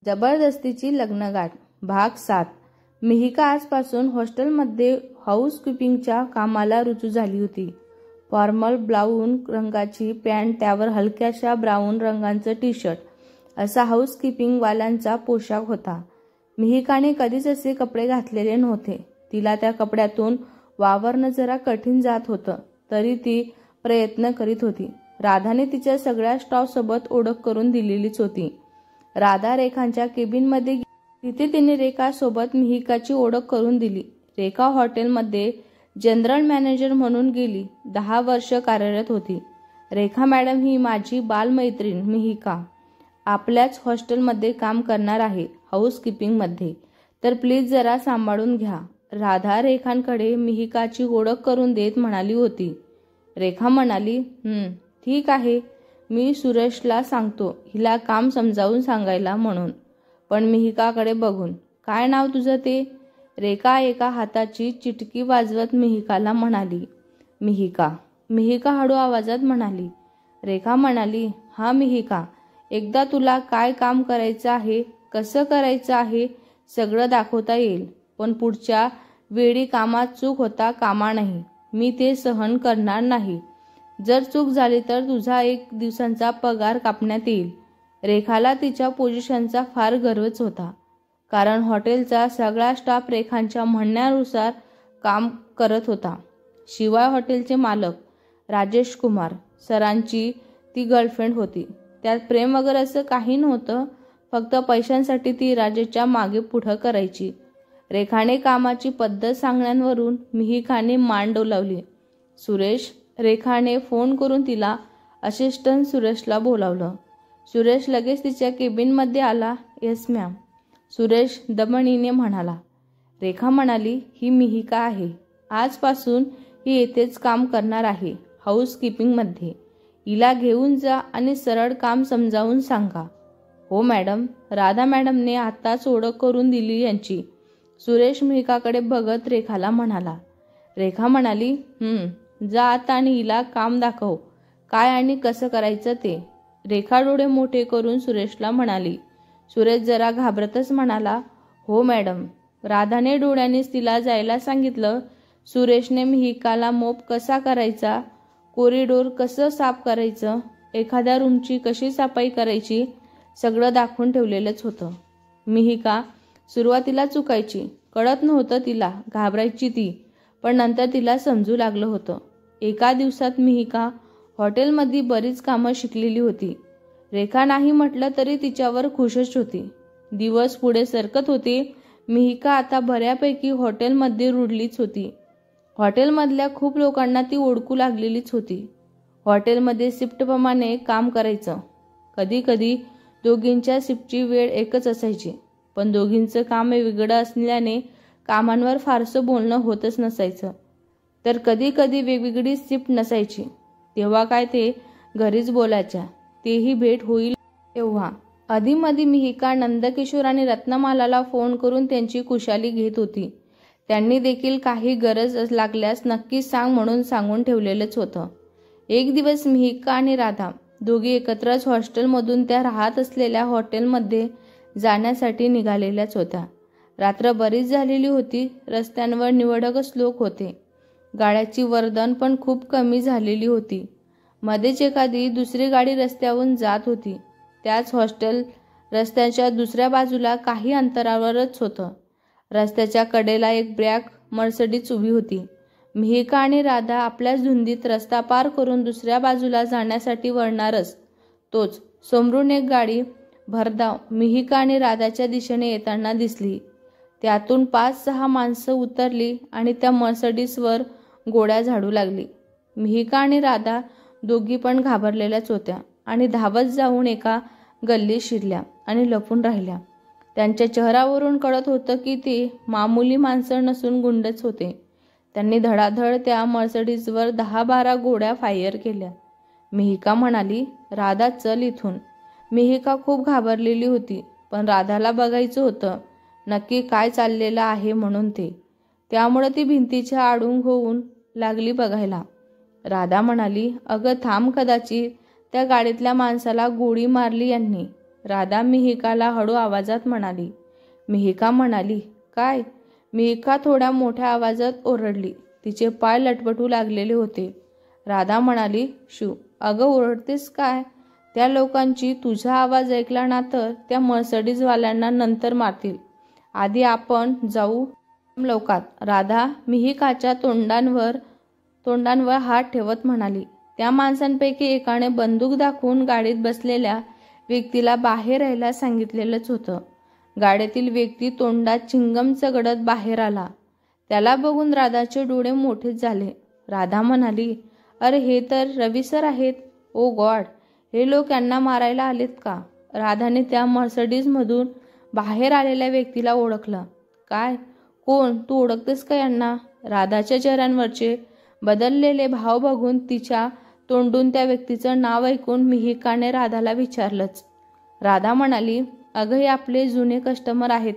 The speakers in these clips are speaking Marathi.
जबरदस्तीची लग्नगाठ भाग 7. मिहिका आजपासून हॉस्टेलमध्ये हाऊसकीपिंगच्या कामाला रुजू झाली होती. फॉर्मल ब्राऊन रंगाची पॅन्ट, त्यावर हलक्याशा ब्राऊन रंगाचं टी शर्ट, असा हाऊसकीपिंगवाल्यांचा पोशाख होता. मिहिकाने कधीच असे कपडे घातलेले नव्हते. तिला त्या कपड्यातून वावरणं जरा कठीण जात होतं, तरी ती प्रयत्न करीत होती. राधाने तिच्या सगळ्या स्टाफसोबत ओळख करून दिलेलीच होती. राधा रेखांच्या केबिनमध्ये तिथे तिने रेखासोबत मिहिकाची ओळख करून दिली. रेखा हॉटेलमध्ये जनरल मॅनेजर म्हणून गेली 10 वर्ष कार्यरत होती. रेखा मॅडम ही माझी बालमैत्रीण मिहिका आपल्याच हॉस्टेलमध्ये काम करणार आहे हाऊसकीपिंगमध्ये, तर प्लीज जरा सांभाळून घ्या, राधा रेखांकडे मिहिकाची ओळख करून देत म्हणाली होती. रेखा म्हणाली, ठीक आहे, मी सुरेशला सांगतो हिला काम समजावून सांगायला म्हणून. पण मिहिकाकडे बघून, काय नाव तुझं ते? रेखा एका हाताची चिटकी वाजवत मिहिकाला म्हणाली. मिहिका. मिहिका हळू आवाजात म्हणाली. रेखा म्हणाली, हा मिहिका, एकदा तुला काय काम करायचं आहे, कसं करायचं आहे सगळं दाखवता येईल, पण पुढच्या वेळी कामात चूक होता कामा नाही. मी ते सहन करणार नाही. जर चूक झाली तर तुझा 1 दिवसांचा पगार कापण्यात येईल. रेखाला तिच्या पोझिशनचा फार गर्वच होता, कारण हॉटेलचा सगळा स्टाफ रेखांच्या म्हणण्यानुसार काम करत होता. शिवाय हॉटेलचे मालक राजेश कुमार सरांची ती गर्लफ्रेंड होती. त्यात प्रेम वगैरे असं काही नव्हतं, फक्त पैशांसाठी ती राजेशच्या मागे पुढं करायची. रेखाने कामाची पद्धत सांगण्यावरून मिहिकाने मान डोलावली. सुरेश. रेखाने फोन करून तिला असिस्टंट सुरेशला बोलावलं. सुरेश लगेच तिच्या केबिनमध्ये आला. येस मॅम, सुरेश दमणीने म्हणाला. रेखा म्हणाली, ही मिहिका आहे. आजपासून ही येथेच काम करणार आहे हाऊसकीपिंगमध्ये. हिला घेऊन जा आणि सरळ काम समजावून सांगा. हो मॅडम. राधा मॅडमने आताच ओळख करून दिली यांची. सुरेश मिहिकाकडे बघत रेखाला म्हणाला. रेखा म्हणाली, जा आता आणि हिला काम दाखव, काय आणि कसं करायचं ते. रेखा डोळे मोठे करून सुरेशला म्हणाली. सुरेश जरा घाबरतच म्हणाला, हो मॅडम. राधाने डोळ्यांनीच तिला जायला सांगितलं. सुरेशने मिहिकाला मोप कसा करायचा, कॉरिडोर कसं साफ करायचं, एखाद्या रूमची कशी सफाई करायची सगळं दाखवून ठेवलेलंच होतं. मिहिका सुरुवातीला चुकायची, कळत नव्हतं तिला, घाबरायची ती, पण नंतर तिला समजू लागलं होतं. एका दिवसात मिहिका हॉटेलमध्ये बरीच कामं शिकलेली होती. रेखा नाही म्हटलं तरी तिच्यावर खुशच होती. दिवस पुढे सरकत होते. मिहिका आता बऱ्यापैकी हॉटेलमध्ये रुळलीच होती. हॉटेलमधल्या खूप लोकांना ती ओळखू लागलेलीच होती. हॉटेलमध्ये शिफ्टप्रमाणे काम करायचं. कधी कधी दोघींच्या शिफ्टची वेळ एकच असायची, पण दोघींचं काम वेगळं असल्याने कामांवर फारसं बोलणं होतच नसायचं. तर कधी कधी वेगवेगळी शिफ्ट नसायची, तेव्हा काय ते घरीच बोलायच्या, तेही भेट होईल तेव्हा. अधीमधी मिहिका नंदकिशोर आणि रत्नमालाला फोन करून त्यांची कुशाली घेत होती. त्यांनी देखील काही गरज लागल्यास नक्कीच सांग म्हणून सांगून ठेवलेलंच होतं. एक दिवस मिहिका आणि राधा दोघी एकत्रच हॉस्टेलमधून त्या राहत असलेल्या हॉटेलमध्ये जाण्यासाठी निघालेल्याच होत्या. रात्र बरीच झालेली होती. रस्त्यांवर निवडकच लोक होते. गाड्याची वर्दळ पण खूप कमी झालेली होती. मध्येच एखादी दुसरी गाडी रस्त्यावरून जात होती. त्याच हॉस्टेल रस्त्याच्या दुसऱ्या बाजूला काही अंतरावरच होतं. रस्त्याच्या कडेला एक ब्लॅक मर्सिडीज उभी होती. मिहिका आणि राधा आपल्याच धुंदीत रस्ता पार करून दुसऱ्या बाजूला जाण्यासाठी वळणारच तोच समोरून एक गाडी भरधाव मिहिका आणि राधाच्या दिशेने येताना दिसली. त्यातून 5-6 माणसं उतरली आणि त्या मर्सिडीजवर गोळ्या झाडू लागली. मिहिका आणि राधा दोघी पण घाबरलेल्याच होत्या आणि धावत जाऊन एका गल्लीत शिरल्या आणि लपून राहिल्या. त्यांच्या चेहऱ्यावरून कळत होतं की ते मामूली माणसं नसून गुंडच होते. त्यांनी धडाधड त्या मर्सिडीजवर 10-12 गोळ्या फायर केल्या. मिहिका म्हणाली, राधा चल इथून. मिहिका खूप घाबरलेली होती, पण राधाला बघायचं होतं नक्की काय चाललेलं आहे म्हणून त्यामुळे ती भिंतीच्या आडून होऊन लागली बघायला. राधा म्हणाली, अगं थांब, कदाचित त्या गाडीतल्या माणसाला गोळी मारली यांनी. राधा मिहिकाला हळू आवाजात म्हणाली. मिहिका म्हणाली, काय? मिहिका थोड्या मोठ्या आवाजात ओरडली. तिचे पाय लटपटू लागलेले होते. राधा म्हणाली, शू, अगं ओरडतेस काय? त्या लोकांची तुझा आवाज ऐकला ना तर त्या मर्सडीजवाल्यांना नंतर मारतील. आधी आपण जाऊ लवकात. राधा मिहिकाच्या तोंडांवर हात ठेवत म्हणाली. त्या माणसांपैकी एकाने बंदूक दाखवून गाडीत बसलेल्या व्यक्तीला बाहेर यायला सांगितलेलंच होतं. गाडीतील व्यक्ती तोंडात चिंगम चगडत बाहेर आला. त्याला बघून राधाचे डोळे मोठेच झाले. राधा म्हणाली, अरे हे तर रवी सर आहेत. ओ गॉड, हे लोक यांना मारायला आलेत का? राधाने त्या मर्सडीजमधून बाहेर आलेल्या व्यक्तीला ओळखलं. काय? कोण? तू ओळखतेस का यांना? राधाच्या चेहऱ्यांवरचे बदललेले भाव बघून, तिच्या तोंडून त्या व्यक्तीचं नाव ऐकून मिहिकाने राधाला विचारलंच. राधा म्हणाली, अगं हे आपले जुने कस्टमर आहेत.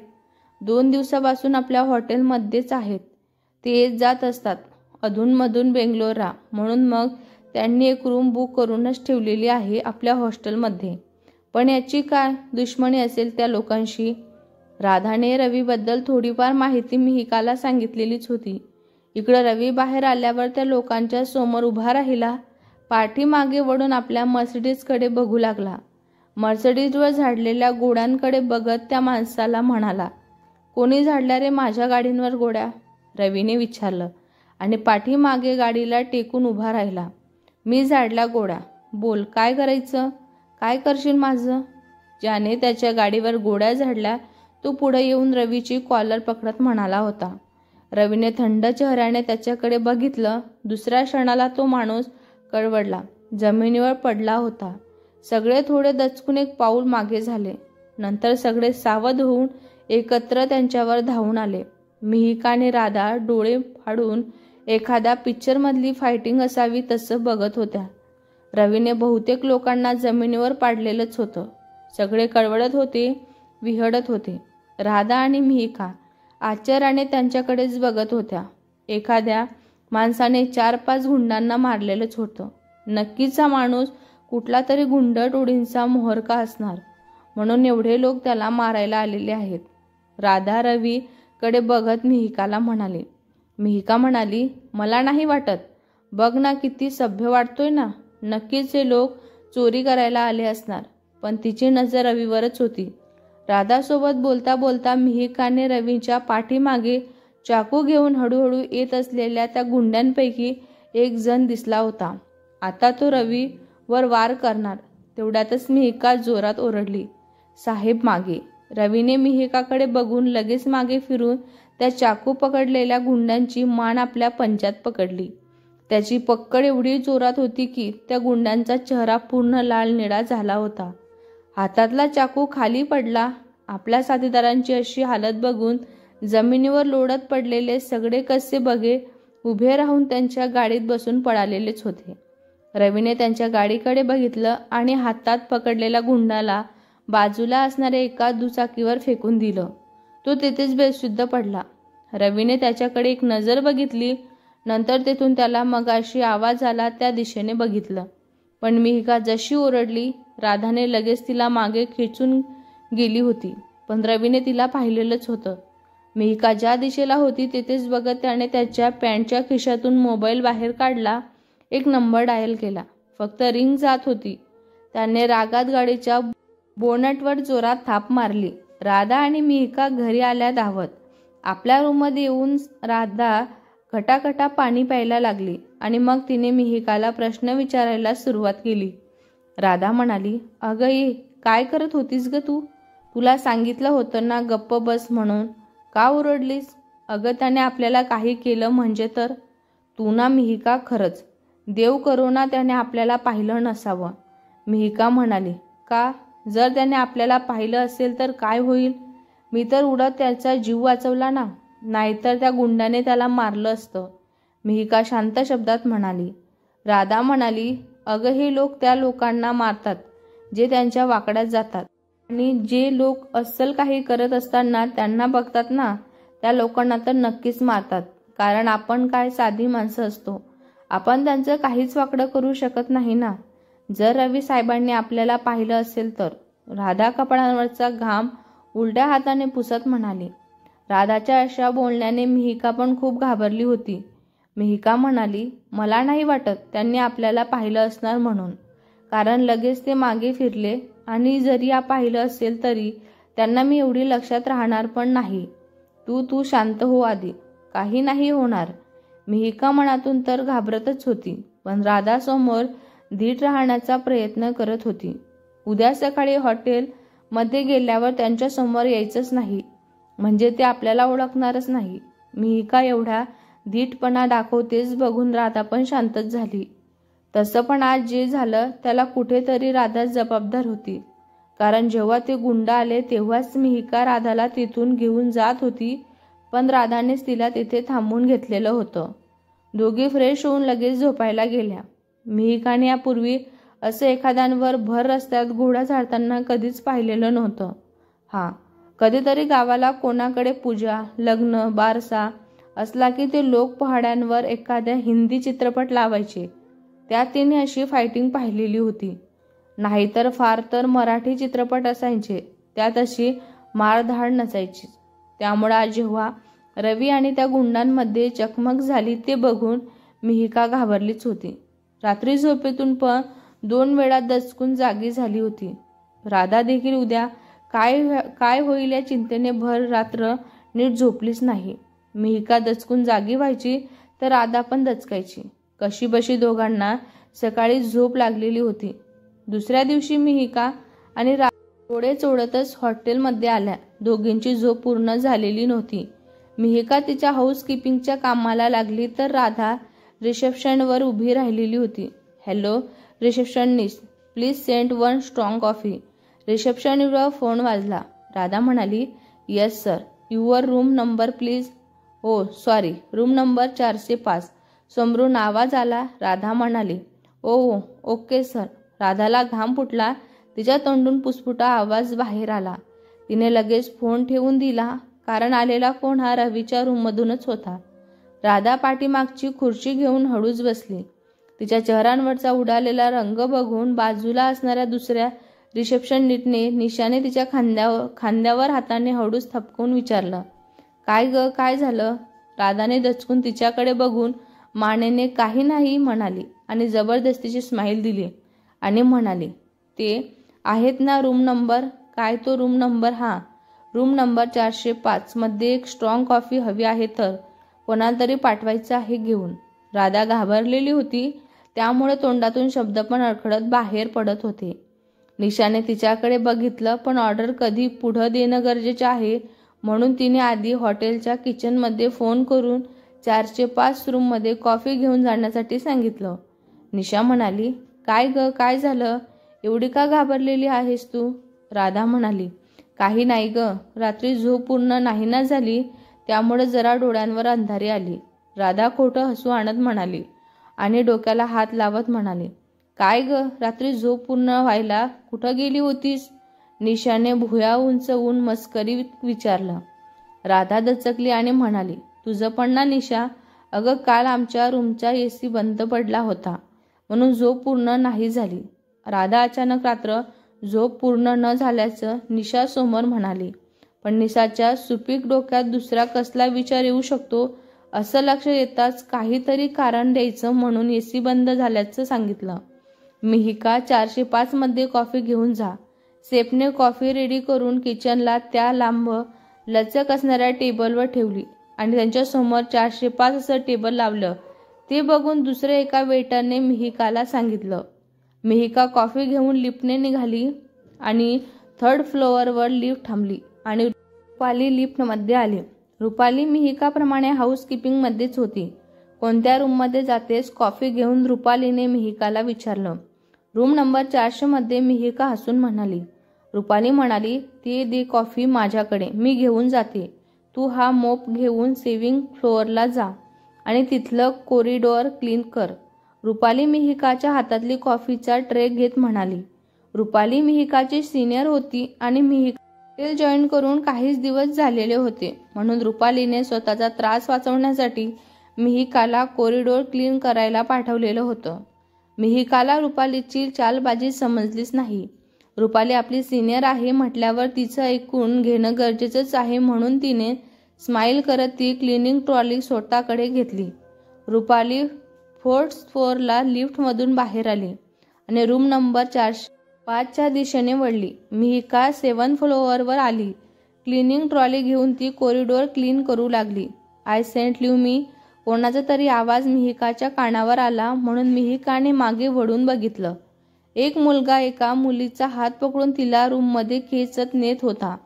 2 दिवसापासून आपल्या हॉटेलमध्येच आहेत. ते येत जात असतात अधूनमधून बेंगलोरला, म्हणून मग त्यांनी एक रूम बुक करूनच ठेवलेली आहे आपल्या हॉस्टेलमध्ये. पण याची काय दुश्मनी असेल त्या लोकांशी? राधाने रवीबद्दल थोडीफार माहिती मिहिकाला सांगितलेलीच होती. इकडं रवी बाहेर आल्यावर त्या लोकांच्या समोर उभा राहिला. पाठीमागे वळून आपल्या मर्सिडीजकडे बघू लागला. मर्सिडीजवर झाडलेल्या गोड्यांकडे बघत त्या माणसाला म्हणाला, कोणी झाडल्या रे माझ्या गाडींवर गोड्या? रवीने विचारलं आणि पाठीमागे गाडीला टेकून उभा राहिला. मी झाडल्या गोड्या. बोल, काय करायचं? काय करशील माझं? ज्याने त्याच्या गाडीवर गोड्या झाडल्या तो पुढे येऊन रवीची कॉलर पकडत म्हणाला होता. रवीने थंड चेहऱ्याने त्याच्याकडे बघितलं. दुसऱ्या क्षणाला तो माणूस कळवळला, जमिनीवर पडला होता. सगळे थोडे दचकून एक पाऊल मागे झाले. नंतर सगळे सावध होऊन एकत्र त्यांच्यावर धावून आले. मिहिका आणि राधा डोळे फाडून एखाद्या पिक्चरमधली फायटिंग असावी तसं बघत होत्या. रवीने बहुतेक लोकांना जमिनीवर पाडलेलंच होतं. सगळे कळवळत होते, विहडत होते. राधा आणि मिहिका आश्चर्याने त्यांच्याकडेच बघत होत्या. एखाद्या माणसाने 4-5 गुंडांना मारलेलंच होतं. नक्कीच हा माणूस कुठला तरी गुंड टोळींचा मोहरका असणार, म्हणून एवढे लोक त्याला मारायला आलेले आहेत. राधा रवी कडे बघत मिहिकाला म्हणाली. मिहिका म्हणाली, मला नाही वाटत. बघ ना किती सभ्य वाटतोय ना. नक्कीच हे लोक चोरी करायला आले असणार. पण तिची नजर रवीवरच होती. राधासोबत बोलता बोलता मिहिकाने रवीच्या पाठीमागे चाकू घेऊन हळूहळू येत असलेल्या त्या गुंड्यांपैकी एक जण दिसला होता. आता तो रवीवर वार करणार. तेवढ्यातच मिहिका जोरात ओरडली, साहेब मागे. रवीने मिहिकाकडे बघून लगेच मागे फिरून त्या चाकू पकडलेल्या गुंडांची मान आपल्या पंजात पकडली. त्याची पकड एवढी जोरात होती की त्या गुंडांचा चेहरा पूर्ण लाल निळा झाला होता. हातातला चाकू खाली पडला. आपल्या साथीदारांची अशी हालत बघून जमिनीवर लोळत पडलेले सगळे कसे बघे उभे राहून त्यांच्या गाडीत बसून पळालेलेच होते. रवीने त्यांच्या गाडीकडे बघितलं आणि हातात पकडलेल्या गुंडाला बाजूला असणाऱ्या एका दुचाकीवर फेकून दिलं. तो तेथेच बेशुद्ध पडला. रवीने त्याच्याकडे एक नजर बघितली. नंतर तेथून त्याला मगाशी आवाज आला त्या दिशेने बघितलं. पण मिहिका जशी ओरडली, राधाने लगेच तिला मागे खेचून गेली होती. पण रवीने तिला पाहिलेलंच होतं. मिहिका ज्या दिशेला होती तेथेच बघत त्याने त्याच्या पॅन्टच्या खिशातून मोबाईल बाहेर काढला. एक नंबर डायल केला. फक्त रिंग जात होती. त्याने रागात गाडीच्या बोनटवर जोरात थाप मारली. राधा आणि मिहिका घरी आल्या धावत. आपल्या रूममध्ये येऊन राधा घटाघटा पाणी प्यायला लागली आणि मग तिने मिहिकाला प्रश्न विचारायला सुरुवात केली. राधा म्हणाली, अगं ये, काय करत होतीस ग तू? तुला सांगितलं होतं ना गप्प बस म्हणून. का ओरडलीस? अगं त्याने आपल्याला काही केलं म्हणजे तर. तू ना मिहिका, खरंच देव करो ना त्याने आपल्याला पाहिलं नसावं. मिहिका म्हणाली, का? जर त्याने आपल्याला पाहिलं असेल तर काय होईल? मी तर उडत त्याचा जीव वाचवला ना, नाहीतर त्या गुंडाने त्याला मारलं असतं. मिहिका शांत शब्दात म्हणाली. राधा म्हणाली, अगं हे लोक त्या लोकांना मारतात जे त्यांच्या वाकड्यात जातात, आणि जे लोक अस्सल काही करत असताना त्यांना बघतात ना, त्या लोकांना तर नक्कीच मारतात. कारण आपण काय साधी माणसं असतो. आपण त्यांचं काहीच वाकडं करू शकत नाही ना. जर रवी साहेबांनी आपल्याला पाहिलं असेल तर. राधा कपड्यांवरचा घाम उलट्या हाताने पुसत म्हणाली. राधाच्या अशा बोलण्याने मिहिका पण खूप घाबरली होती. मिहिका म्हणाली, मला नाही वाटत त्यांनी आपल्याला पाहिलं असणार म्हणून, कारण लगेच ते मागे फिरले आणि जरी पाहिलं असेल तरी त्यांना मी एवढी लक्षात राहणार पण नाही. तू शांत हो आधी, काही नाही होणार. मिहिका मनातून तर घाबरतच होती, पण राधासमोर धीट राहण्याचा प्रयत्न करत होती. उद्या सकाळी हॉटेलमध्ये गेल्यावर त्यांच्यासमोर यायचंच नाही, म्हणजे ते आपल्याला ओळखणारच नाही. मिहिका एवढा धीटपणा दाखवतेच बघून राधा पण शांतच झाली. तसं पण आज जे झालं त्याला कुठेतरी राधाच जबाबदार होती, कारण जेव्हा ते गुंड आले तेव्हाच मिहिका राधाला तिथून घेऊन जात होती, पण राधानेच तिला तिथे थांबवून घेतलेलं होतं. दोघी फ्रेश होऊन लगेच झोपायला गेल्या. मिहिकाने यापूर्वी असं एखाद्यांवर भर रस्त्यात घोडा झाडताना कधीच पाहिलेलं नव्हतं. कधीतरी गावाला कोणाकडे पूजा, लग्न, बारसा असला की ते लोक पहाड्यांवर एखाद्या हिंदी चित्रपट लावायचे, त्यात तिने अशी फायटिंग पाहिलेली होती. नाहीतर फार तर मराठी चित्रपट असायचे, त्यात अशी मारधाड नसायची. त्यामुळे आज जेव्हा रवी आणि त्या गुंडांमध्ये चकमक झाली ते बघून मिहिका घाबरलीच होती. रात्री झोपेतून पण 2 वेळा दचकून जागी झाली होती. राधा देखील उद्या काय होईल या चिंतेने भर रात्र नीट झोपलीच नाही. मिहिका दचकून जागी व्हायची तर राधा पण दचकायची. कशीबशी दोघांना सकाळी झोप लागलेली होती. दुसऱ्या दिवशी मिहिका आणि डोळे चोळतच हॉटेलमध्ये आल्या. दोघींची झोप पूर्ण झालेली नव्हती. मिहिका तिच्या हाऊसकीपिंगच्या कामाला लागली तर राधा रिसेप्शनवर उभी राहिलेली होती. Hello receptionist, please send 1 strong coffee. रिसेप्शनवर फोन वाजला. राधा म्हणाली, yes sir, your room number please. Oh sorry, room number 405. समोरून आवाज आला. राधा म्हणाली, ओ ओके सर. राधाला घाम फुटला. तिच्या तोंडून पुसपुटा आवाज बाहेर आला. तिने लगेच फोन ठेवून दिला, कारण आलेला फोन हा रवीच्या रूममधूनच होता. राधा पाठीमागची खुर्ची घेऊन हळूच बसली. तिच्या चेहऱ्यांवरचा उडालेला रंग बघून बाजूला असणाऱ्या दुसऱ्या रिसेप्शनिस्टने निशाने तिच्या खांद्यावर हाताने हळूच थपकवून विचारलं, काय ग, काय झालं? राधाने दचकून तिच्याकडे बघून मानेने काही नाही म्हणाली आणि जबरदस्तीची स्माईल दिली आणि म्हणाली, ते आहेत ना रूम नंबर? काय तो रूम नंबर? रूम नंबर 405 मध्ये 1 स्ट्रॉंग कॉफी हवी आहे, तर कोणाला तरी पाठवायचं आहे घेऊन. राधा घाबरलेली होती, त्यामुळे तोंडातून शब्द पण अडखळत बाहेर पडत होते. निशाने तिच्याकडे बघितलं, पण ऑर्डर कधी पुढं देणं गरजेचं आहे म्हणून तिने आधी हॉटेलच्या किचनमध्ये फोन करून 405 रूममध्ये कॉफी घेऊन जाण्यासाठी सांगितलं. निशा म्हणाली, काय ग, काय झालं? एवढी का घाबरलेली आहेस तू? राधा म्हणाली, काही नाही ग, रात्री झोप पूर्ण नाही ना झाली, त्यामुळे जरा डोळ्यांवर अंधारी आली. राधा खोटं हसू आणत म्हणाली आणि डोक्याला हात लावत म्हणाली, काय ग, रात्री झोप पूर्ण व्हायला कुठं गेली होतीस? निशाने भुया उंचवून मस्करी विचारलं. राधा दचकली आणि म्हणाली, तुझं पण ना निशा? अगं काल आमच्या रूमचा AC बंद पडला होता म्हणून झोप पूर्ण नाही झाली. राधा अचानक रात्र झोप पूर्ण न झाल्याचं निशा समोर म्हणाली, पण निशाच्या सुपीक डोक्यात दुसरा कसला विचार येऊ शकतो असं लक्ष येताच काहीतरी कारण द्यायचं म्हणून AC बंद झाल्याचं सांगितलं. मिहिका 405 मध्ये कॉफी घेऊन जा. सेफने कॉफी रेडी करून किचनला त्या लांब लचक असणाऱ्या टेबलवर ठेवली आणि त्यांच्यासमोर 405 असं टेबल लावलं. ते बघून दुसऱ्या एका वेटरने मिहिकाला सांगितलं. मिहिका कॉफी घेऊन लिफ्टने निघाली आणि 3rd फ्लोअरवर लिफ्ट थांबली आणि रुपाली लिफ्टमध्ये आली. रुपाली मिहिकाप्रमाणे हाऊसकीपिंगमध्येच होती. कोणत्या रूममध्ये जातेस? कॉफी घेऊन रुपालीने मिहिकाला विचारलं. रूम नंबर 400 मध्ये. मिहिका हसून म्हणाली. रुपाली म्हणाली, ते दे कॉफी माझ्याकडे, मी घेऊन जाते. तू हा मोप घेऊन सेव्हिंग फ्लोअरला जा आणि तिथलं कॉरिडॉर क्लीन कर. रुपाली मिहिकाच्या हातातली कॉफीचा ट्रे घेत म्हणाली. रुपाली मिहिकाची सिनियर होती आणि मिहिका हॉटेल जॉईन करून काहीच दिवस झालेले होते, म्हणून रुपालीने स्वतःचा त्रास वाचवण्यासाठी मिहिकाला कॉरिडॉर क्लीन करायला पाठवलेलं होतं. मिहिकाला रुपालीची चालबाजी समजलीच नाही. रुपाली आपली सिनियर आहे म्हटल्यावर तिचं ऐकून घेणं गरजेचंच आहे म्हणून तिने स्माईल करत ती क्लिनिंग ट्रॉली स्वतःकडे घेतली. रुपाली 4th फ्लोअरला लिफ्टमधून बाहेर आली आणि रूम नंबर 405च्या दिशेने वळली. मिहिका 7th फ्लोअरवर आली. क्लिनिंग ट्रॉली घेऊन ती कॉरिडॉर क्लीन करू लागली. आय सेंट यू मी. कोणाचा तरी आवाज मिहिकाच्या कानावर आला म्हणून मिहिकाने मागे वळून बघितलं. एक मुलगा एका मुलीचा हात पकडून तिला रूममध्ये खेचत नेत होता.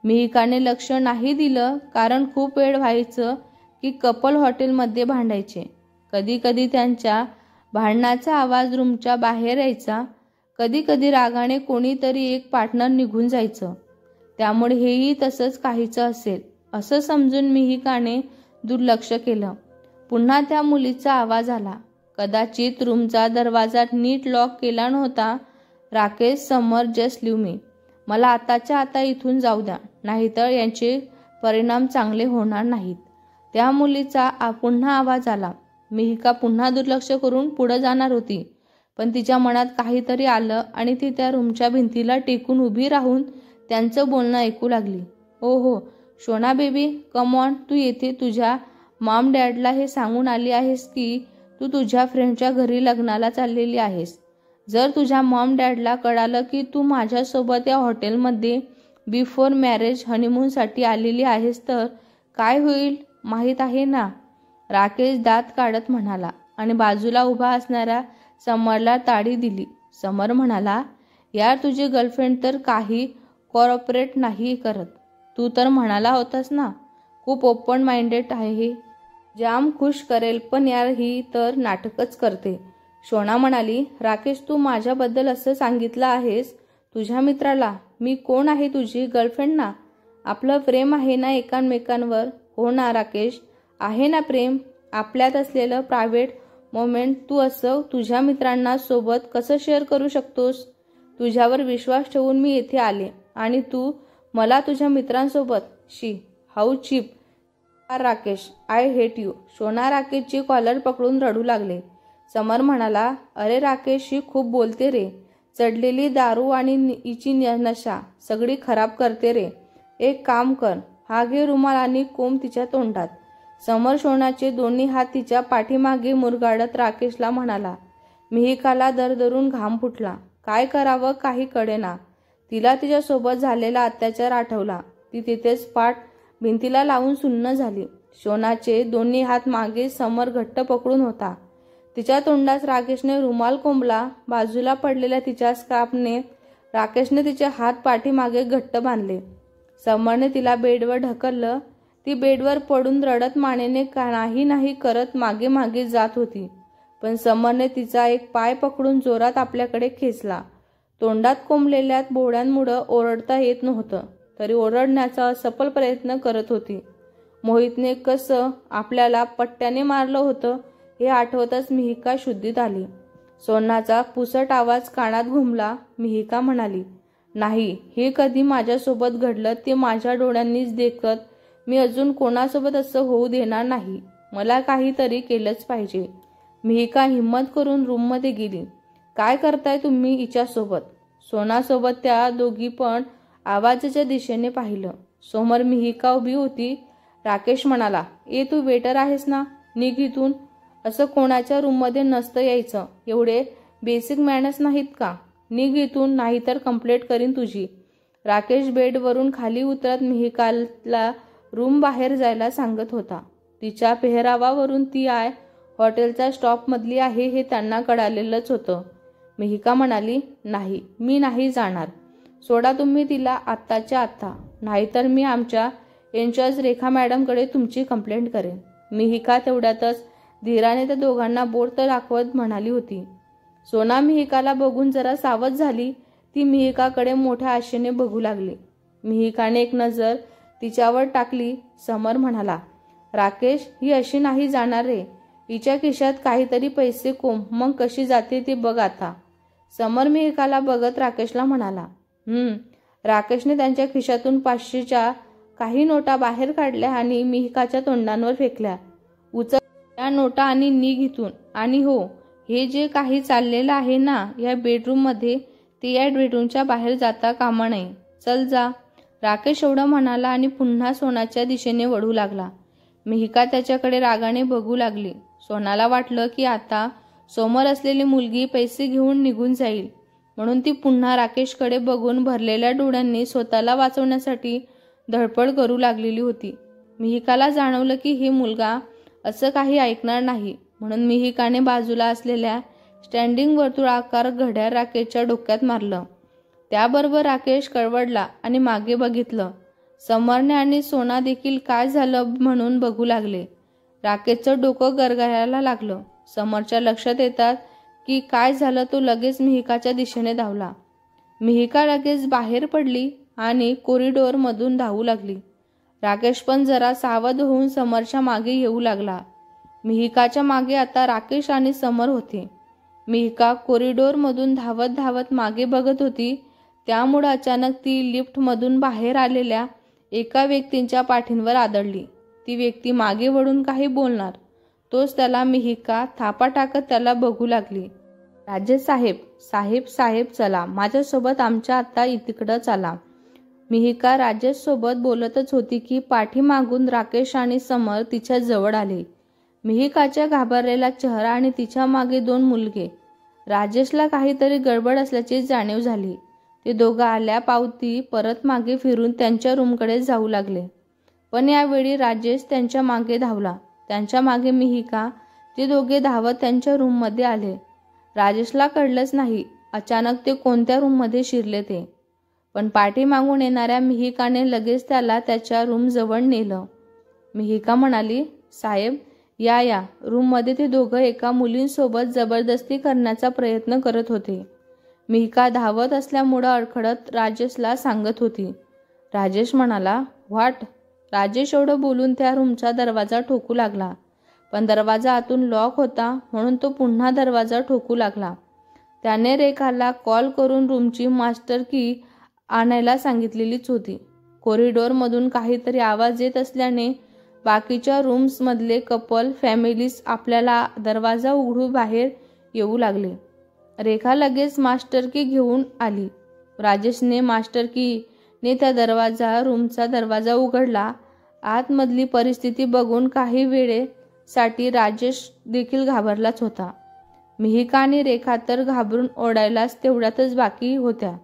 मिहिकाने लक्ष नाही दिलं कारण खूप वेळ व्हायचं की कपल हॉटेलमध्ये भांडायचे. कधी कधी त्यांच्या भांडणाचा आवाज रूमच्या बाहेर यायचा. कधी कधी रागाने कोणीतरी एक पार्टनर निघून जायचं. त्यामुळे हेही तसंच काहीचं असेल असं समजून मिहिकाने दुर्लक्ष केलं. पुन्हा त्या मुलीचा आवाज आला. कदाचित रूमचा दरवाजा नीट लॉक केला नव्हता. राकेश, समर, जस्ट लिव्ह मी. मला आताच्या आता इथून जाऊ द्या, नाहीतर यांचे परिणाम चांगले होणार नाहीत. त्या मुलीचा पुन्हा आवाज आला. मिहिका पुन्हा दुर्लक्ष करून पुढे जाणार होती, पण तिच्या मनात काहीतरी आलं आणि ती त्या रूमच्या भिंतीला टेकून उभी राहून त्यांचं बोलणं ऐकू लागली. ओ हो शोना बेबी, कम ऑन. तू येथे तुझ्या मॉम डॅडला हे सांगून आली आहेस की तू तुझ्या फ्रेंडच्या घरी लग्नाला चाललेली आहेस. जर तुझ्या मॉम डॅडला कळालं की तू माझ्यासोबत या हॉटेलमध्ये बिफोर मॅरेज हनीमूनसाठी आलेली आहेस तर काय होईल माहीत आहे ना. राकेश दात काढत म्हणाला आणि बाजूला उभा असणाऱ्या समरला ताडी दिली. समर म्हणाला, यार तुझी गर्लफ्रेंड तर काही कॉर्पोरेट नाही करत. तू तर म्हणाला होतास ना खूप ओपन माइंडेड आहे, जाम खुश करेल, पण यार ही तर नाटकच करते. शोना म्हणाली, राकेश तू माझ्याबद्दल असं सांगितलं आहेस तुझ्या मित्राला. मी कोण आहे, तुझी गर्लफ्रेंड ना. आपलं प्रेम आहे ना एकमेकांवर. हो ना राकेश, आहे ना प्रेम. आपल्यात असलेलं प्रायव्हेट मोमेंट तू असं तुझ्या मित्रांना सोबत कसं शेअर करू शकतोस. तुझ्यावर विश्वास ठेवून मी येथे आले आणि तू मला तुझ्या मित्रांसोबत. शी, how cheap. Rakesh, I hate you. Shona राकेशची कॉलर पकडून रडू लागले. समर म्हणाला, अरे राकेश ही खूप बोलते रे. चढलेली दारू आणि हिची नशा सगळी खराब करते रे. एक काम कर, हा घे रुमाल आणि कोंब तिच्या तोंडात. समर शोनाचे दोन्ही हात तिच्या पाठीमागे मुरगाळत राकेशला म्हणाला. मिहिकाला दरदरून घाम फुटला. काय करावं काही कळेना. तिला तिच्यासोबत झालेला अत्याचार आठवला. ती तिथेच पाठ भिंतीला लावून सुन्न झाली. शोनाचे दोन्ही हात मागे समर घट्ट पकडून होता. तिच्या तोंडास राकेशने रुमाल कोंबला. बाजूला पडलेल्या तिच्या स्कार्फने राकेशने तिचे हात पाठीमागे घट्ट बांधले. समरने तिला बेडवर ढकललं. ती बेडवर पडून रडत मानेने नाही करत मागे मागे जात होती. पण समरने तिचा एक पाय पकडून जोरात आपल्याकडे खेचला. तोंडात कोंबलेल्या बोळ्यांमुळे ओरडता येत नव्हतं, तरी ओरडण्याचा असफल प्रयत्न करत होती. मोहितने कसं आपल्याला पट्ट्याने मारलं होतं हे आठवतच मिहिका शुद्धीत आली. सोनाचा पुसट आवाज कानात घुमला. मिहिका म्हणाली, नाही, हे कधी माझ्यासोबत घडलं ते माझ्या डोळ्यांनीच देखत मी अजून कोणासोबत असं होऊ देणार नाही. मला काहीतरी केलंच पाहिजे. मिहिका हिम्मत करून रूममध्ये गेली. काय करताय तुम्ही हिच्यासोबत. सोनासोबत त्या दोघी पण आवाजाच्या दिशेने पाहिलं. समोर मिहिका उभी होती. राकेश म्हणाला, ए तू वेटर आहेस ना, निघ इथून. असं कोणाच्या रूममध्ये नसतं यायचं. एवढे बेसिक मॅनर्स नाहीत का. निघ इथून, नाहीतर कंप्लेंट करीन तुझी. राकेश बेडवरून खाली उतरत मिहिकाला रूम बाहेर जायला सांगत होता. तिच्या पेहरावावरून ती हॉटेलच्या स्टॉपमधली आहे हे त्यांना कळालेलंच होतं. मिहिका म्हणाली, नाही, मी नाही जाणार. सोडा तुम्ही तिला आत्ताच्या आत्ता, नाहीतर मी आमच्या इन्चार्ज रेखा मॅडमकडे तुमची कंप्लेंट करेन. मिहिका तेवढ्यातच धीराने त्या दोघांना बोट दाखवत म्हणाली होती. सोना मिहिकाला बघून जरा सावध झाली. ती मिहिकाकडे मोठ्या आशेने बघू लागली. मिहिकाने एक नजर तिच्यावर टाकली. समर म्हणाला, राकेश ही अशी नाही जाणार रे. हिच्या खिशात काहीतरी पैसे कोंब, मग कशी जाते ते बघ आता. समर मिहिकाला बघत राकेशला म्हणाला. राकेशने त्यांच्या खिशातून 500च्या काही नोटा बाहेर काढल्या आणि मिहिकाच्या तोंडांवर फेकल्या. उचल या नोटा आणि निघ इथून. आणि हो, हे जे काही चाललेलं आहे ना या बेडरूममध्ये ती या बेडरूमच्या बाहेर जाता कामा नये. चल जा. राकेश एवढं म्हणाला आणि पुन्हा सोनाच्या दिशेने वळू लागला. मिहिका त्याच्याकडे रागाने बघू लागली. सोनाला वाटलं की आता समोर असलेली मुलगी पैसे घेऊन निघून जाईल, म्हणून ती पुन्हा राकेशकडे बघून भरलेल्या डोळ्यांनी स्वतःला वाचवण्यासाठी धडपड करू लागलेली होती. मिहिकाला जाणवलं की ही मुलगा असं काही ऐकणार नाही, म्हणून मिहिकाने बाजूला असलेल्या स्टँडिंग वर्तुळाकार घड्याळ राकेशच्या डोक्यात मारलं. त्याबरोबर राकेश कळवळला आणि मागे बघितलं. समरने आणि सोना देखील काय झालं म्हणून बघू लागले. राकेशचं डोकं गरगरायला लागलं. समरच्या लक्षात येतात की काय झालं तो लगेच मिहिकाच्या दिशेने धावला. मिहिका लगेच बाहेर पडली आणि कॉरिडॉरमधून धावू लागली. राकेश पण जरा सावध होऊन समरच्या मागे येऊ लागला. मिहिकाच्या मागे आता राकेश आणि समर होते. मिहिका कॉरिडॉरमधून धावत धावत मागे बघत होती. त्यामुळे अचानक ती लिफ्टमधून बाहेर आलेल्या एका व्यक्तीच्या पाठींवर आदळली. ती व्यक्ती मागे वळून काही बोलणार तोच त्याला मिहिका थापा टाकत त्याला बघू लागली. राजेश साहेब, साहेब साहेब चला माझ्यासोबत, आमच्या आत्ता तिकडं चला. मिहिका राजेश सोबत बोलतच होती की पाठीमागून राकेश आणि समर तिच्या जवळ आले. मिहिकाच्या घाबरलेला चेहरा आणि तिच्या मागे दोन मुलगे. राजेशला काहीतरी गडबड असल्याची जाणीव झाली. ते दोघं आल्या पावती परत मागे फिरून त्यांच्या रूमकडे जाऊ लागले. पण यावेळी राजेश त्यांच्या मागे धावला. त्यांच्या मागे मिहिका. ते दोघे धावत त्यांच्या रूममध्ये आले. राजेशला कळलंच नाही अचानक ते कोणत्या रूममध्ये शिरले ते. पण पाठीमागून येणाऱ्या मिहिकाने लगेच त्याला त्याच्या रूमजवळ नेलं. मिहिका म्हणाली, साहेब या या. रूममध्ये ते दोघं एका मुलींसोबत जबरदस्ती करण्याचा प्रयत्न करत होते. मिहिका धावत असल्यामुळं अडखळत राजेशला सांगत होती. राजेश म्हणाला, व्हॉट? राजेश एवढं बोलून त्या रूमचा दरवाजा ठोकू लागला. पण दरवाजा आतून लॉक होता, म्हणून तो पुन्हा दरवाजा ठोकू लागला. त्याने रेखाला कॉल करून रूमची मास्टर की आणायला सांगितलेलीच होती. कॉरिडॉरमधून काहीतरी आवाज येत असल्याने बाकीच्या रूम्समधले कपल फॅमिलीज आपल्याला दरवाजा उघडू बाहेर येऊ लागले. रेखा लगेच मास्टर की घेऊन आली. राजेशने मास्टर कीने त्या रूमचा दरवाजा उघडला. आतमधली परिस्थिती बघून काही वेळेसाठी राजेश देखील घाबरलाच होता. मिहिका आणि रेखा तर घाबरून ओरडायलाच तेवढ्यातच बाकी होत्या.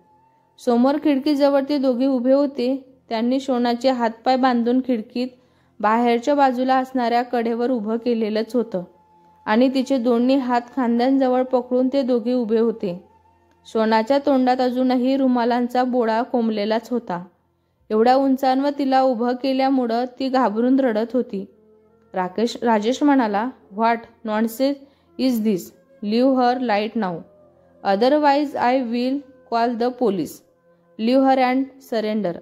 समोर खिडकीजवळ ते दोघे उभे होते. त्यांनी सोनाचे हातपाय बांधून खिडकीत बाहेरच्या बाजूला असणाऱ्या कडेवर उभं केलेलंच होतं आणि तिचे दोन्ही हात खांद्यांजवळ पकडून ते दोघे उभे होते. सोनाच्या तोंडात अजूनही रुमालांचा बोळा कोंबलेलाच होता. एवढ्या उंचांवर तिला उभं केल्यामुळं ती घाबरून रडत होती. राजेश म्हणाला, what nonsense is this? Leave her light now, otherwise I will call the police. Leave her and surrender.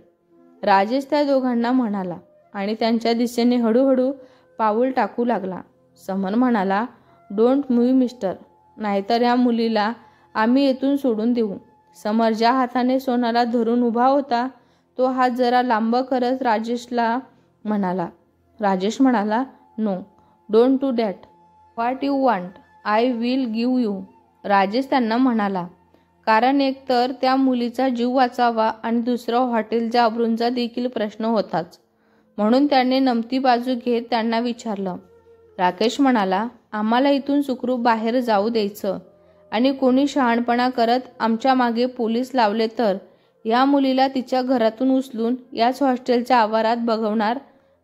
Rajesh त्या दोघांना म्हणाला आणि त्यांच्या दिशेने हळूहळू पाऊल टाकू लागला. समर म्हणाला, डोंट मूव्ह मिस्टर, नाहीतर या मुलीला आम्ही येथून सोडून देऊ. समर ज्या हाताने सोनाला धरून उभा होता तो हात जरा लांब करत राजेशला म्हणाला. राजेश म्हणाला, no don't do that. What you want I will give you. Rajesh त्यांना म्हणाला, कारण एकतर त्या मुलीचा जीव वाचावा आणि दुसरा हॉटेलच्या अब्रूंचा देखील प्रश्न होताच, म्हणून त्याने नमती बाजू घेत त्यांना विचारलं. राकेश म्हणाला, आम्हाला इथून सुखरूप बाहेर जाऊ द्यायचं आणि कोणी शहाणपणा करत आमच्या मागे पोलीस लावले तर या मुलीला तिच्या घरातून उचलून याच हॉस्टेलच्या आवारात बघवणार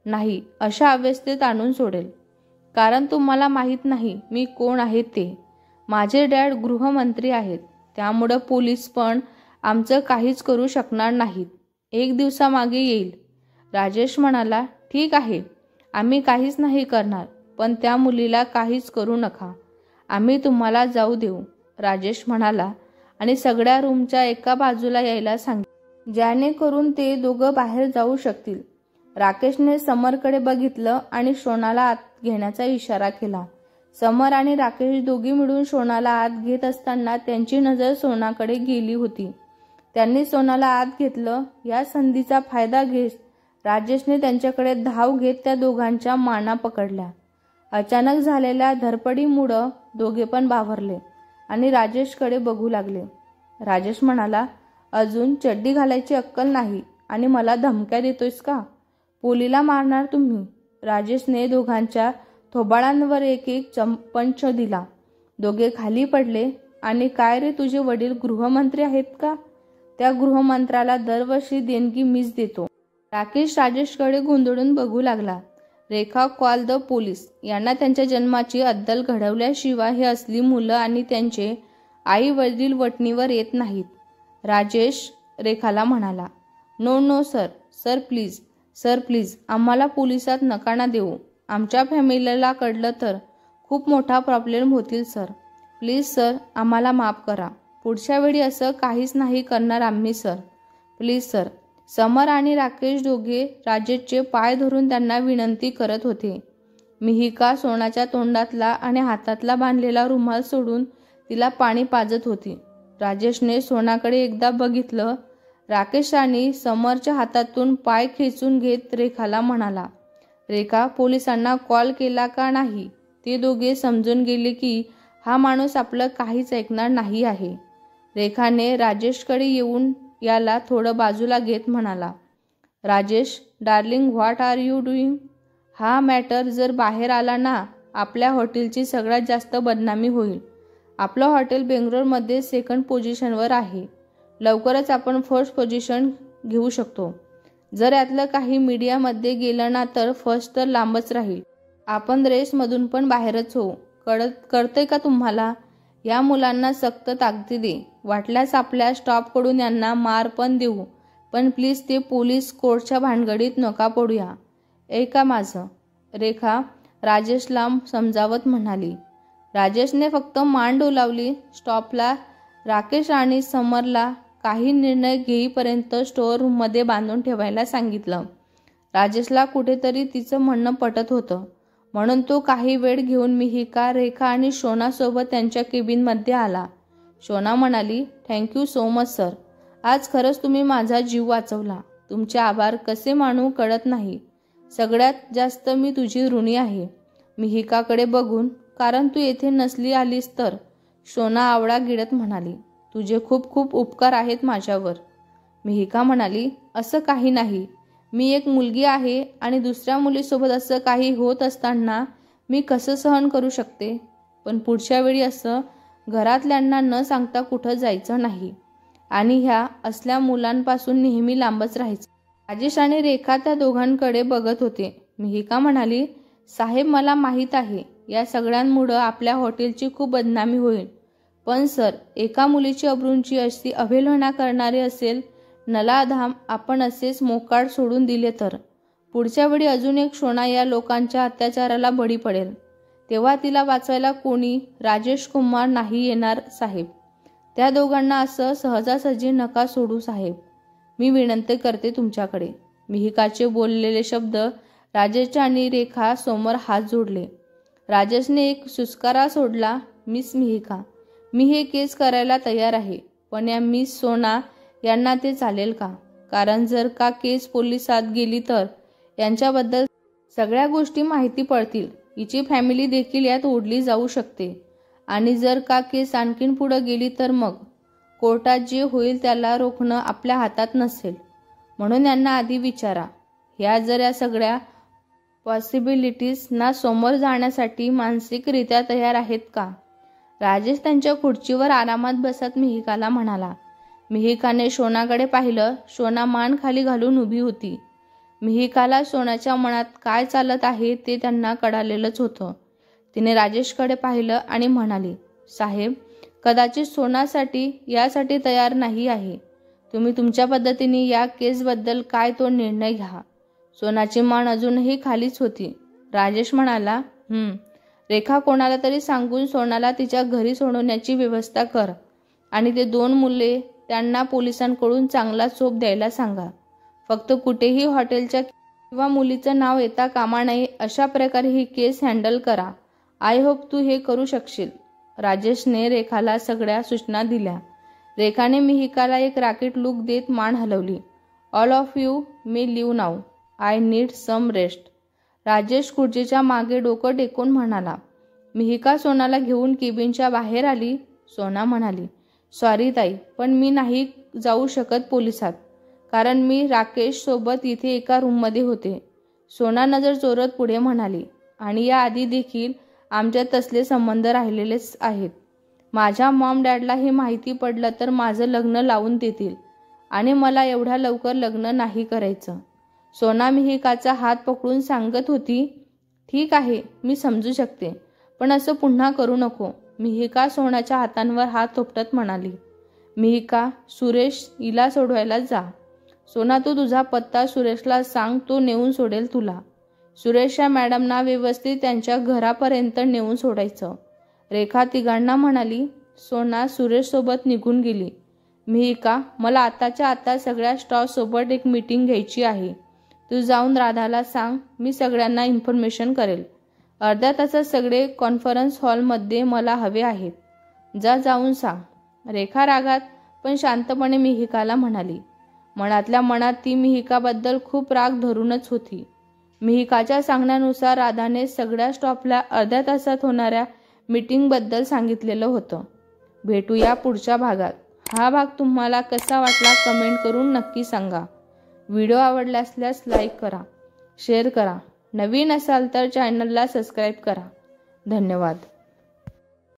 नाही अशा अवस्थेत आणून सोडेल. कारण तुम्हाला माहीत नाही मी कोण आहे ते. माझे डॅड गृहमंत्री आहेत, त्यामुळं पोलीस पण आमचं काहीच करू शकणार नाहीत. एक दिवसामागे येईल. राजेश म्हणाला, ठीक आहे, आम्ही काहीच नाही करणार, पण त्या मुलीला काहीच करू नका. आम्ही तुम्हाला जाऊ देऊ. राजेश म्हणाला आणि सगळ्या रूमच्या एका बाजूला यायला सांगितलं, जेणेकरून ते दोघं बाहेर जाऊ शकतील. राकेशने समरकडे बघितलं आणि सोनाला आत घेण्याचा इशारा केला. समर आणि राकेश दोघी मिळून सोनाला आत घेत असताना त्यांची नजर सोनाकडे गेली होती. त्यांनी सोनाला आत घेतलं. या संधीचा फायदा घेत राजेशने त्यांच्याकडे धाव घेत त्या दोघांच्या माना पकडल्या. अचानक झालेल्या धडपडीमुळं दोघे पण बावरले आणि राजेशकडे बघू लागले. राजेश म्हणाला, अजून चड्डी घालायची अक्कल नाही आणि मला धमक्या देतोयस का? पोलीला मारणार तुम्ही? राजेशने दोघांच्या थोबाळांवर एक एक पंच दिला. दोघे खाली पडले. आणि काय रे, तुझे वडील गृहमंत्री आहेत का? त्या गृहमंत्र्याला दरवर्षी देणगी मीच देतो. राकेश राजेशकडे गोंधळून बघू लागला. रेखा, कॉल द पोलीस. यांना त्यांच्या जन्माची अद्दल घडवल्याशिवाय हे असली मुलं आणि त्यांचे आई वडील वटणीवर येत नाहीत. राजेश रेखाला म्हणाला, no no sir, sir please, sir please, आम्हाला पोलिसात नका ना देऊ. आमच्या फॅमिलीला कळलं तर खूप मोठा प्रॉब्लेम होतील सर. प्लीज सर, आम्हाला माफ करा. पुढच्या वेळी असं काहीच नाही करणार आम्ही सर. Please sir. समर आणि राकेश दोघे राजेशचे पाय धरून त्यांना विनंती करत होते. मिहिका सोनाच्या तोंडातला आणि हातातला बांधलेला रुमाल सोडून तिला पाणी पाजत होती. राजेशने सोनाकडे एकदा बघितलं. राकेश आणि समरच्या हातातून पाय खेचून घेत रेखाला म्हणाला, रेखा, पोलिसांना कॉल केला का नाही? ते दोघे समजून गेले की हा माणूस आपलं काहीच ऐकणार नाही आहे. रेखाने राजेशकडे येऊन याला थोडं बाजूला घेत म्हणाला, Rajesh darling, what are you doing? हा मॅटर जर बाहेर आला ना, आपल्या हॉटेलची सगळ्यात जास्त बदनामी होईल. आपलं हॉटेल बेंगलोरमध्ये सेकंड पोझिशनवर आहे. लवकरच आपण फर्स्ट पोझिशन घेऊ शकतो. जर यातलं काही मीडियामध्ये गेलं ना तर फर्स्ट तर लांबच राहील. आपण रेसमधून पण बाहेरच होऊ. कळतंय का तुम्हाला? या मुलांना सक्त ताकदी दे. वाटल्यास आपल्या स्टॉपकडून यांना मार पण देऊ. पण प्लीज ते पोलीस कोर्टच्या भानगडीत नका पडूया. ऐका माझं. रेखा राजेशला समजावत म्हणाली. राजेशने फक्त मान डोलावली. स्टॉपला राकेश आणि समरला काही निर्णय घेईपर्यंत स्टोअर रूममध्ये बांधून ठेवायला सांगितलं. राजेशला कुठेतरी तिचं म्हणणं पटत होतं. म्हणून तो काही वेळ घेऊन मिहिका, रेखा आणि शोनासोबत त्यांच्या केबिनमध्ये आला. शोना म्हणाली, थँक्यू सो मच सर. आज खरंच तुम्ही माझा जीव वाचवला. तुमचे आभार कसे मानू कळत नाही. सगळ्यात जास्त मी तुझी ऋणी आहे. मिहिकाकडे बघून, कारण तू येथे नसली आलीस तर. शोना आवळा गिळत म्हणाली, तुझे खूप खूप उपकार आहेत माझ्यावर. मिहिका म्हणाली, असं काही नाही. मी एक मुलगी आहे आणि दुसऱ्या मुलीसोबत असं काही होत असताना मी कसं सहन करू शकते. पण पुढच्या वेळी असं घरातल्यांना न सांगता कुठं जायचं नाही आणि ह्या असल्या मुलांपासून नेहमी लांबच राहायचं. राजेश आणि रेखा त्या दोघांकडे बघत होते. मिहिका म्हणाली, साहेब, मला माहीत आहे या सगळ्यांमुळं आपल्या हॉटेलची खूप बदनामी होईल. पण सर, एका मुलीची अब्रूंची अशी अवहेलना करणारे असेल नलाधाम आपण असेच मोकाट सोडून दिले तर पुढच्या वेळी अजून एक शोना या लोकांच्या अत्याचाराला बळी पडेल. तेव्हा तिला वाचवायला कोणी राजेश कुमार नाही येणार साहेब. त्या दोघांना असं सहजासहजी नका सोडू साहेब. मी विनंती करते तुमच्याकडे. मिहिकाचे बोललेले शब्द राजेश आणि रेखा समोर हात जोडले. राजेशने एक सुस्कारा सोडला. मिस मिहिका, मी हे केस करायला तयार आहे. पण या मिस सोना यांना ते चालेल का? कारण जर का केस पोलिसात गेली तर यांच्याबद्दल सगळ्या गोष्टी माहिती पडतील. हिची फॅमिली देखील यात ओढली जाऊ शकते. आणि जर का केस आणखीन पुढे गेली तर मग कोर्टात जे होईल त्याला रोखणं आपल्या हातात नसेल. म्हणून यांना आधी विचारा, ह्या जर या सगळ्या पॉसिबिलिटीजना समोर जाण्यासाठी मानसिकरित्या तयार आहेत का? राजेश त्यांच्या खुर्चीवर आरामात बसत मिहिकाला म्हणाला. मिहिकाने शोनाकडे पाहिलं. शोना मान खाली घालून उभी होती. मिहिकाला शोनाच्या मनात काय चालत आहे ते त्यांना कळालेलंच होतं. तिने राजेशकडे पाहिलं आणि म्हणाली, साहेब, कदाचित सोनासाठी यासाठी तयार नाही आहे. तुम्ही तुमच्या पद्धतीने या केसबद्दल काय तो निर्णय घ्या. सोनाची मान अजूनही खालीच होती. राजेश म्हणाला, रेखा, कोणाला तरी सांगून सोनाला तिच्या घरी सोडवण्याची व्यवस्था कर आणि ते 2 मुले त्यांना पोलिसांकडून चांगला चोप द्यायला सांगा. फक्त कुठेही हॉटेलच्या किंवा मुलीचं नाव येता कामा नये अशा प्रकारे ही केस हँडल करा. आय होप तू हे करू शकशील. राजेशने रेखाला सगळ्या सूचना दिल्या. रेखाने मिहिकाला एक राकीट लुक देत मान हलवली. All of you may leave now. I need some rest. Rajesh खुर्चीच्या मागे डोकं टेकून म्हणाला. मिहिका सोनाला घेऊन केबिनच्या बाहेर आली. सोना म्हणाली, सॉरी ताई, पण मी नाही जाऊ शकत पोलिसात, कारण मी राकेश सोबत इथे एका रूममध्ये होते. सोना नजर चोरत पुढे म्हणाली. आणि याआधी देखील आमच्यात तसले संबंध राहिलेलेच आहेत. माझ्या मॉम डॅडला हे माहिती पडलं तर माझं लग्न लावून देतील आणि मला एवढ्या लवकर लग्न नाही करायचं. सोना मिहिकाचा हात पकडून सांगत होती. ठीक आहे, मी समजू शकते, पण असं पुन्हा करू नको. मिहिका सोनाच्या हातांवर हात थोपटत म्हणाली. मिहिका, सुरेश हिला सोडवायला जा. सोना, तू तुझा पत्ता सुरेशला सांग, तो नेऊन सोडेल तुला. सुरेशच्या मॅडमना व्यवस्थित त्यांच्या घरापर्यंत नेऊन सोडायचं. रेखा तिघांना म्हणाली. सोना सुरेशसोबत निघून गेली. मिहिका, मला आताच्या आता सगळ्या स्टॉफसोबत एक मीटिंग घ्यायची आहे. तू जाऊन राधाला सांग, मी सगळ्यांना इन्फॉर्मेशन करेल. अर्ध्या तासात सगळे कॉन्फरन्स हॉलमध्ये मला हवे आहेत. जाऊन सांग. रेखा रागात पण शांतपणे मिहिकाला म्हणाली. मनातल्या मनात ती मिहिकाबद्दल खूप राग धरूनच होती. मिहिकाच्या सांगण्यानुसार राधाने सगळ्या स्टॉफला अर्ध्या तासात होणाऱ्या मीटिंगबद्दल सांगितलेलं होतं. भेटूया पुढच्या भागात. हा भाग तुम्हाला कसा वाटला कमेंट करून नक्की सांगा. व्हिडिओ आवडला असल्यास लाईक करा, शेअर करा. नवीन असाल तर चॅनलला सबस्क्राईब करा. धन्यवाद.